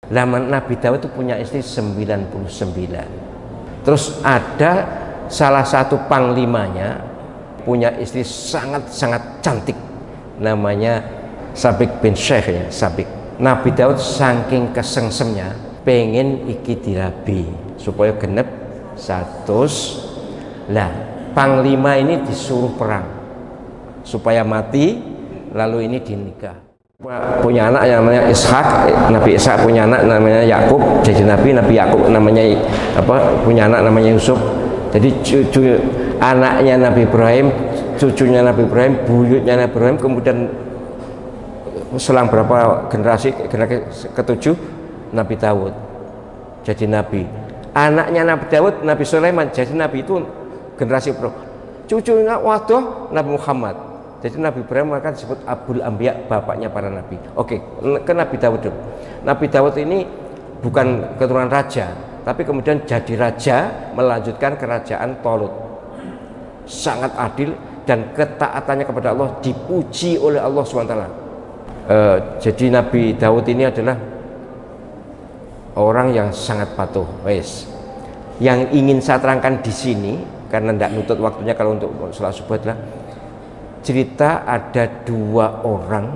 Zaman Nabi Daud itu punya istri 99. Terus ada salah satu panglimanya punya istri sangat-sangat cantik, namanya Sabik bin Syekh ya, Sabik. Nabi Daud saking kesengsemnya pengen iki dirabi supaya genep 100. Lah panglima ini disuruh perang supaya mati, lalu ini dinikah. Punya anak yang namanya Ishak, Nabi Ishak punya anak namanya Yakub, jadi Nabi Yakub namanya punya anak namanya Yusuf. Jadi cucu anaknya Nabi Ibrahim, cucunya Nabi Ibrahim, buyutnya Nabi Ibrahim, kemudian selang berapa generasi ketujuh Nabi Daud jadi Nabi. Anaknya Nabi Daud, Nabi Sulaiman jadi Nabi, itu generasi pro. Cucunya waduh Nabi Muhammad. Jadi Nabi Ibrahim akan disebut Abul Anbiya, bapaknya para nabi. Oke, ke Nabi Daud dulu. Nabi Daud ini bukan keturunan raja, tapi kemudian jadi raja melanjutkan kerajaan Tolut. Sangat adil dan ketaatannya kepada Allah dipuji oleh Allah SWT. Jadi Nabi Daud ini adalah orang yang sangat patuh. Yang ingin saya terangkan di sini, karena tidak nutut waktunya kalau untuk sholat subuh, adalah cerita ada dua orang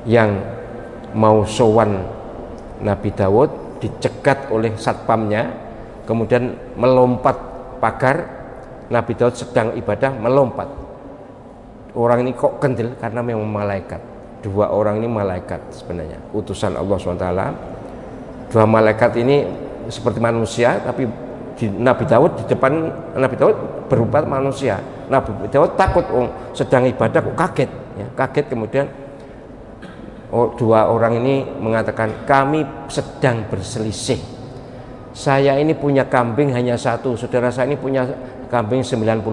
yang mau sowan Nabi Daud, dicegat oleh satpamnya, kemudian melompat pagar. Nabi Daud sedang ibadah melompat. Orang ini kok kendel karena memang malaikat. Dua orang ini malaikat sebenarnya, utusan Allah SWT. Dua malaikat ini seperti manusia, tapi Nabi Daud di depan Nabi Daud berupa manusia. Nabi Daud takut, sedang ibadah kok kaget ya, kaget. Kemudian dua orang ini mengatakan, kami sedang berselisih. Saya ini punya kambing hanya satu, saudara saya ini punya kambing 99.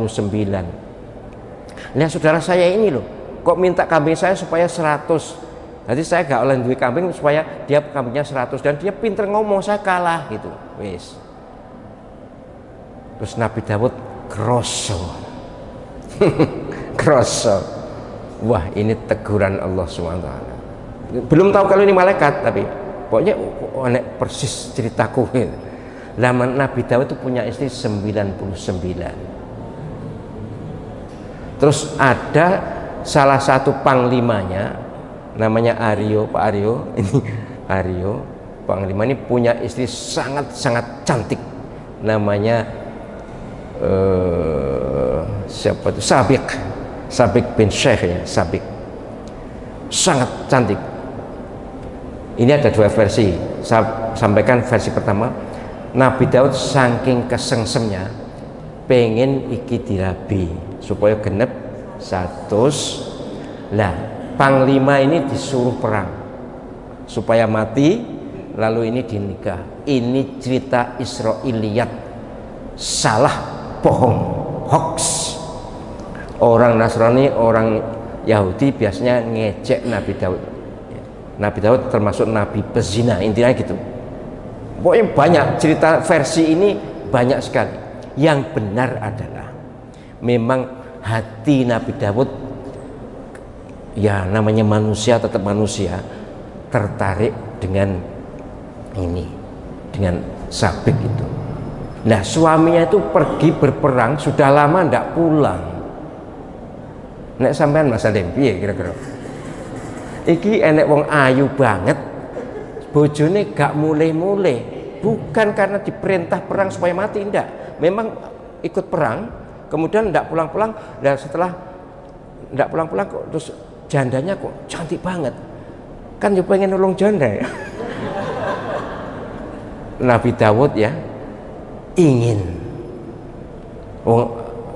Nah saudara saya ini loh kok minta kambing saya supaya 100. Jadi saya gak oleh duit kambing supaya dia kambingnya 100, dan dia pinter ngomong, saya kalah gitu. Terus Nabi Daud kroso. Kroso. Wah, ini teguran Allah SWT. Belum tahu kalau ini malaikat, tapi pokoknya anek persis ceritaku. Zaman Nabi Daud itu punya istri 99. Terus ada salah satu panglimanya namanya Aryo, Pak Aryo. Ini Aryo, panglima ini punya istri sangat-sangat cantik, namanya siapa itu, Sabik bin Syekh ya, Sabik. Sangat cantik. Ini ada dua versi. Saya sampaikan versi pertama. Nabi Daud saking kesengsemnya pengen iki dirabi supaya genep 100. Lah panglima ini disuruh perang supaya mati, lalu ini dinikah. Ini cerita Israiliyat, salah, bohong, hoax. Orang Nasrani, orang Yahudi biasanya ngejek Nabi Daud. Nabi Daud termasuk nabi pezina, intinya gitu. Pokoknya banyak cerita versi ini, banyak sekali. Yang benar adalah memang hati Nabi Daud, ya namanya manusia tetap manusia, tertarik dengan ini, dengan Sabik itu. Nah suaminya itu pergi berperang, sudah lama ndak pulang. Nek sampean Mas Salim piye kira-kira? Iki enek wong ayu banget, bojone gak mulai-mulai. Bukan karena diperintah perang supaya mati, ndak. Memang ikut perang, kemudian ndak pulang-pulang. Dan setelah ndak pulang-pulang kok terus jandanya kok cantik banget. Kan dia pengen nolong janda ya. Nabi Daud ya ingin,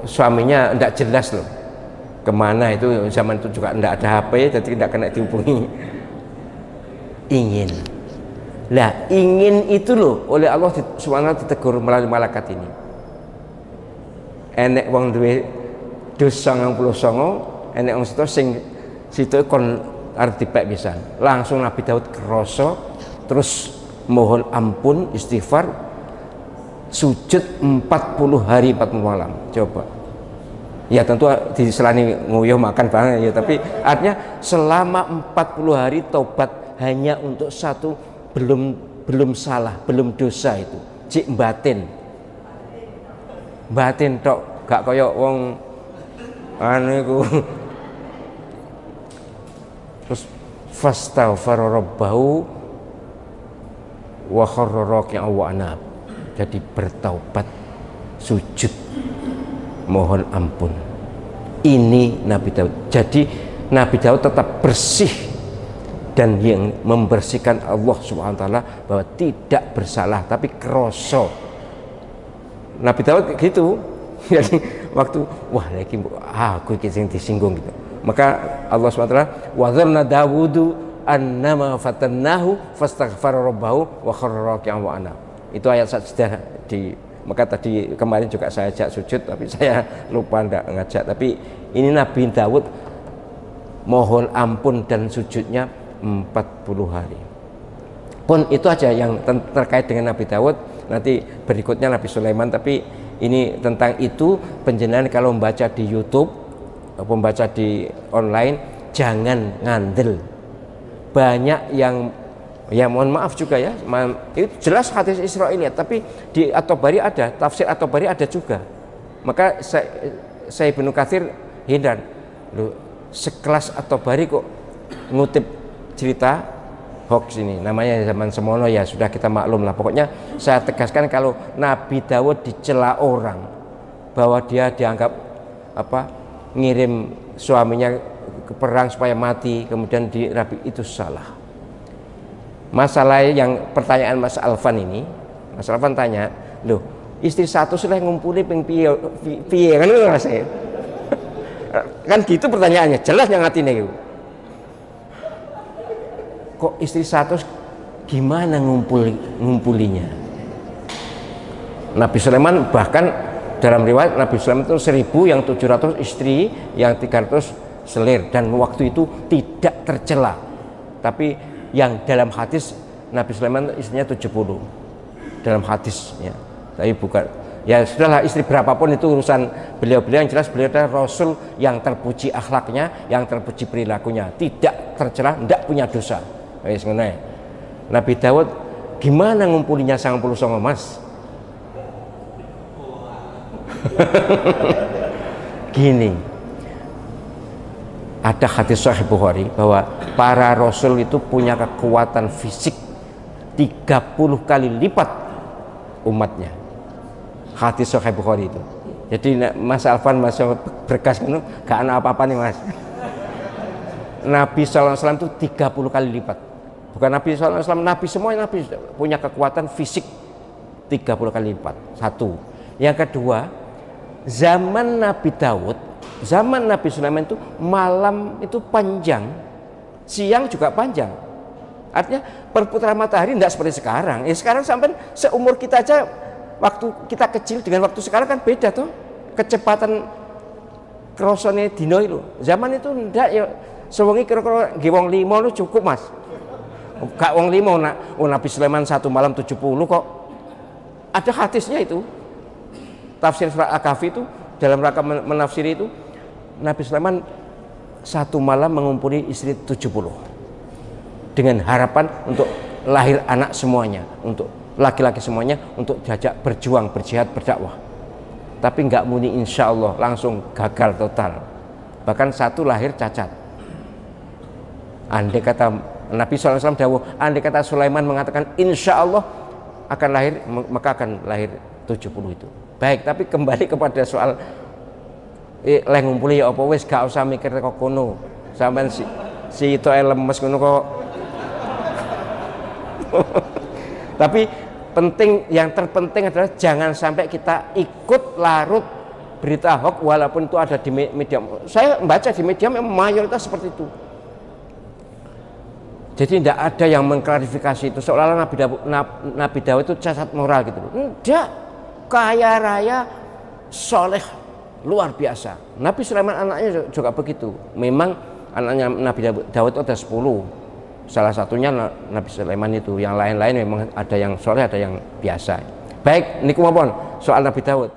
suaminya ndak jelas loh kemana, itu zaman itu juga ndak ada HP, jadi ndak kena dihubungi. Ingin, lah ingin itu loh oleh Allah SWT ditegur melalui malaikat ini. Enek wong duwe dosa 99, enek wong situ kon arep dipek pisan. Langsung Nabi Daud kroso, terus mohon ampun, istighfar, sujud 40 hari 40 malam. Coba ya, tentu diselani nguyuh makan banget ya, tapi artinya selama 40 hari tobat hanya untuk satu, belum salah, belum dosa itu. Cik batin tok, gak kaya wong anu iku. Terus fastaghfara rabbahu wa kharra raki'an wa anab. Jadi bertaubat, sujud, mohon ampun. Ini Nabi Daud. Jadi Nabi Daud tetap bersih dan yang membersihkan Allah Subhanahu wa taala bahwa tidak bersalah tapi kroso. Nabi Daud gitu. Jadi waktu lagi aku sing disinggung gitu. Maka Allah Subhanahu wa taala wa dzanna Dawudu annama fatannahu fastaghfara rabbahu wa kharra raki'an wa anab. Itu ayat sudah di, maka tadi kemarin juga saya ajak sujud tapi saya lupa ndak ngajak. Tapi ini Nabi Daud mohon ampun dan sujudnya 40 hari. Pun itu aja yang terkait dengan Nabi Daud. Nanti berikutnya Nabi Sulaiman, tapi ini tentang itu penjelasan. Kalau membaca di YouTube, membaca di online, jangan ngandel. Banyak yang, ya mohon maaf juga ya, itu jelas hadis Israiliyat, tapi di At-Tabari ada, tafsir At-Tabari ada juga. Maka saya Ibnu Katsir hindar, loh, sekelas At-Tabari kok ngutip cerita hoax ini, namanya zaman semono ya sudah kita maklum lah. Pokoknya saya tegaskan kalau Nabi Daud dicela orang bahwa dia dianggap ngirim suaminya ke perang supaya mati kemudian dirabi, itu salah. Masalah yang pertanyaan Mas Alvan ini, Mas Alvan tanya, loh istri satu sudah ngumpuli ping piye kan itu rasanya. Kan gitu pertanyaannya, jelas yang hatinya gitu. Kok istri satu gimana ngumpulinya? Nabi Sulaiman bahkan dalam riwayat Nabi Sulaiman itu 1000, yang 700 istri, yang 300 selir, dan waktu itu tidak tercela. Tapi yang dalam hadis Nabi Sulaiman istrinya 70 dalam hadis ya. Tapi bukan, ya sudahlah istri berapapun itu urusan beliau-beliau, yang jelas beliau adalah Rasul yang terpuji akhlaknya, yang terpuji perilakunya, tidak tercela, tidak punya dosa. Nabi Daud gimana ngumpulinya 99 Mas? Gini, ada hadis Sahih Bukhari bahwa para rasul itu punya kekuatan fisik 30 kali lipat umatnya. Hadis Sahih Bukhari itu. Jadi Mas Alvan masih berkas itu gak ada apa-apa nih Mas. Nabi SAW itu 30 kali lipat. Bukan Nabi SAW, Nabi semua Nabi punya kekuatan fisik 30 kali lipat. Satu. Yang kedua, zaman Nabi Daud, zaman Nabi Sulaiman itu malam itu panjang, siang juga panjang. Artinya perputaran matahari tidak seperti sekarang. Ya sekarang sampai seumur kita aja, waktu kita kecil dengan waktu sekarang kan beda tuh. Kecepatan krosone dino itu. Zaman itu ndak ya sewengi kira-kira wong 5 lu cukup Mas. Gak wong 5 nak, Nabi Sulaiman satu malam 70 kok. Ada hadisnya itu. Tafsir surat Al-Kahfi itu dalam rangka menafsiri itu, Nabi Sulaiman satu malam mengumpuli istri 70 dengan harapan untuk lahir anak semuanya, untuk laki-laki semuanya, untuk diajak berjuang, berjihad, berdakwah. Tapi nggak muni insya Allah, langsung gagal total. Bahkan satu lahir cacat. Andai kata Nabi SAW dawuh, andai kata Sulaiman mengatakan insya Allah akan lahir, maka akan lahir 70 itu. Baik, tapi kembali kepada soal leh ngumpuli ya apa wis, gak usah mikir kok kono. Sampeyan si itu lemes kono kok. Tapi yang terpenting adalah jangan sampai kita ikut larut berita hoax walaupun itu ada di media. Saya membaca di media memang mayoritas seperti itu. Jadi tidak ada yang mengklarifikasi itu seolah-olah Nabi Daud itu cacat moral gitu. Tidak, kaya raya, soleh, luar biasa. Nabi Sulaiman anaknya juga begitu. Memang anaknya Nabi Daud itu ada 10. Salah satunya Nabi Sulaiman itu. Yang lain-lain memang ada yang soleh, ada yang biasa. Baik, niku mawon soal Nabi Daud.